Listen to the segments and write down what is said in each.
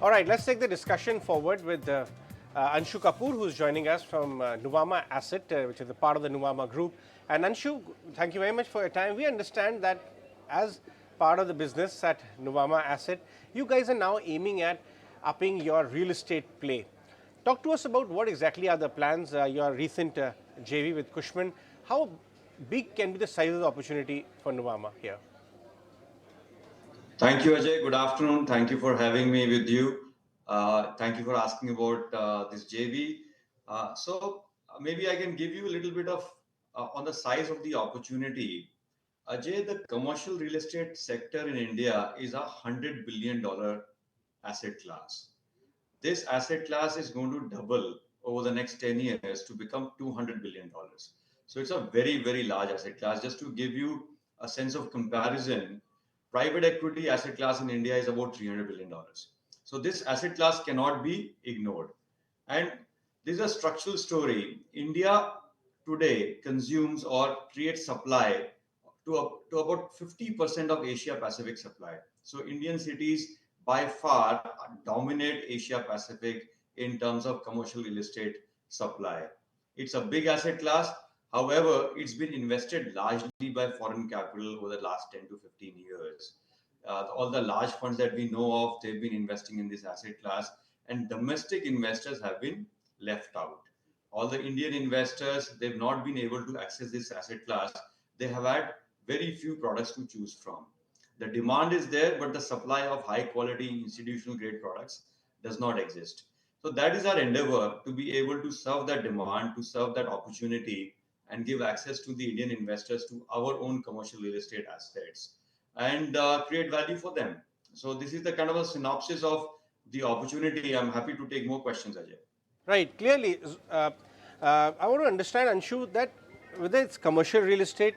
All right, let's take the discussion forward with Anshu Kapoor, who's joining us from Nuvama Asset, which is a part of the Nuvama group. And Anshu, thank you very much for your time. We understand that as part of the business at Nuvama Asset, you guys are now aiming at upping your real estate play. Talk to us about what exactly are the plans, your recent JV with Cushman. How big can be the size of the opportunity for Nuvama here? Thank you, Ajay. Good afternoon. Thank you for having me with you. Thank you for asking about this JV. Maybe I can give you a little bit of on the size of the opportunity. Ajay, the commercial real estate sector in India is $100 billion asset class. This asset class is going to double over the next 10 years to become $200 billion. So it's a very, very large asset class. Just to give you a sense of comparison, private equity asset class in India is about $300 billion. So this asset class cannot be ignored. And this is a structural story. India today consumes or creates supply to about 50% of Asia Pacific supply. So Indian cities by far dominate Asia Pacific in terms of commercial real estate supply. It's a big asset class. However, it's been invested largely by foreign capital over the last 10 to 15 years. All the large funds that we know of, they've been investing in this asset class, and domestic investors have been left out. All the Indian investors, they've not been able to access this asset class. They have had very few products to choose from. The demand is there, but the supply of high quality institutional grade products does not exist. So that is our endeavor, to be able to serve that demand, to serve that opportunity, and give access to the Indian investors to our own commercial real estate assets and create value for them. So this is the kind of a synopsis of the opportunity. I'm happy to take more questions, Ajay. Right, clearly, I want to understand, Anshu, that whether it's commercial real estate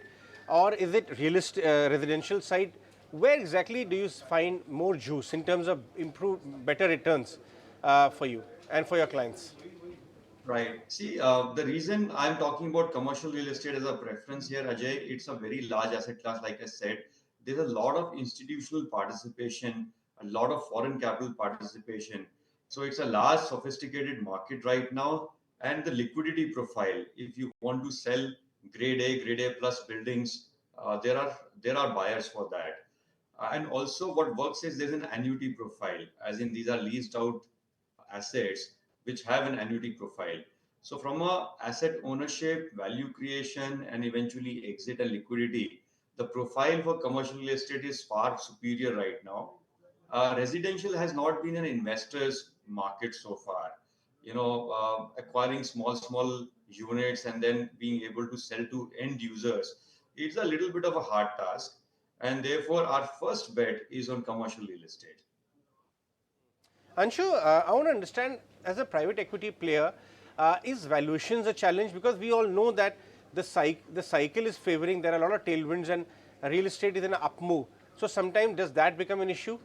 or is it residential side, where exactly do you find more juice in terms of better returns for you and for your clients? Right. See, the reason I'm talking about commercial real estate as a preference here, Ajay, it's a very large asset class. Like I said, there's a lot of institutional participation, a lot of foreign capital participation. So it's a large, sophisticated market right now. And the liquidity profile, if you want to sell grade A plus buildings, there are buyers for that. And also, what works is there's an annuity profile, as in these are leased out assets which have an annuity profile. So from a asset ownership, value creation, and eventually exit and liquidity, the profile for commercial real estate is far superior right now. Residential has not been an investor's market so far. Acquiring small units and then being able to sell to end users, it's a little bit of a hard task. And therefore, our first bet is on commercial real estate. Anshu, I want to understand, as a private equity player, is valuations a challenge? Because we all know that the cycle is favoring, there are a lot of tailwinds and real estate is in an up move. So sometimes does that become an issue?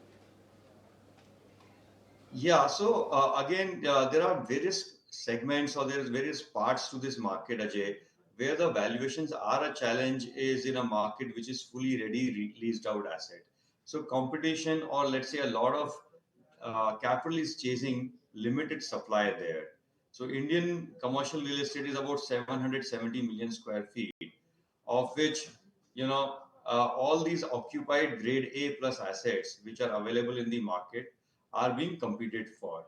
Yeah, so there are various segments or there's various parts to this market, Ajay, where the valuations are a challenge is in a market which is fully ready, leased out asset. So competition, or let's say a lot of capital is chasing limited supply there. So Indian commercial real estate is about 770 million square feet, of which, all these occupied grade A plus assets which are available in the market are being competed for.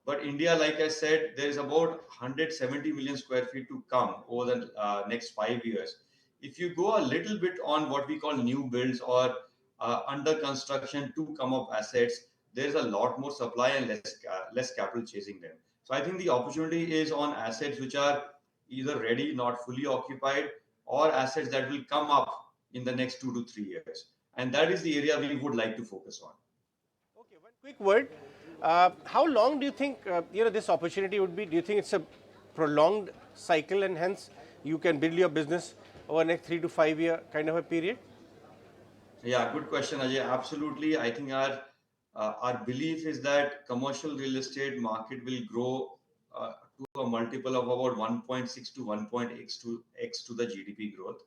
But India, like I said, there is about 170 million square feet to come over the next 5 years. If you go a little bit on what we call new builds or under construction to come up assets, there's a lot more supply and less capital chasing them. So I think the opportunity is on assets which are either ready, not fully occupied, or assets that will come up in the next 2 to 3 years. And that is the area we would like to focus on. Okay, one quick word. How long do you think this opportunity would be? Do you think it's a prolonged cycle and hence you can build your business over the next 3 to 5 year kind of a period? Yeah, good question, Ajay. Absolutely. I think our belief is that commercial real estate market will grow to a multiple of about 1.6 to 1.x to the GDP growth.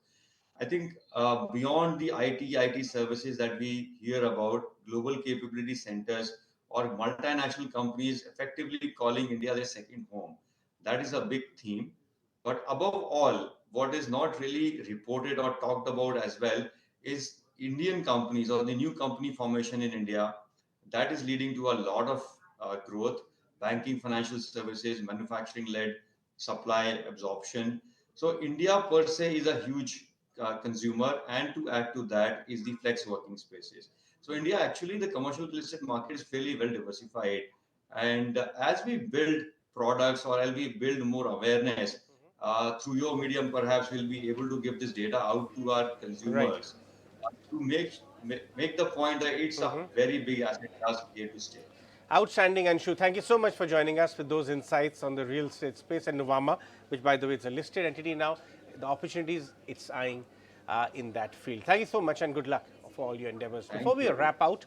I think beyond the IT services that we hear about, global capability centers or multinational companies effectively calling India their second home. That is a big theme. But above all, what is not really reported or talked about as well is Indian companies or the new company formation in India that is leading to a lot of growth, banking, financial services, manufacturing led supply absorption. So, India per se is a huge consumer, and to add to that is the flex working spaces. So, India actually, the commercial real estate market is fairly well diversified. And as we build products or as we build more awareness, through your medium, perhaps we'll be able to give this data out to our Right. consumers to make the point that it's a very big asset class here to stay. Outstanding, Anshu. Thank you so much for joining us with those insights on the real estate space and Nuvama, which, by the way, is a listed entity now. The opportunities it's eyeing in that field. Thank you so much and good luck for all your endeavors. Before Thank we you. wrap out,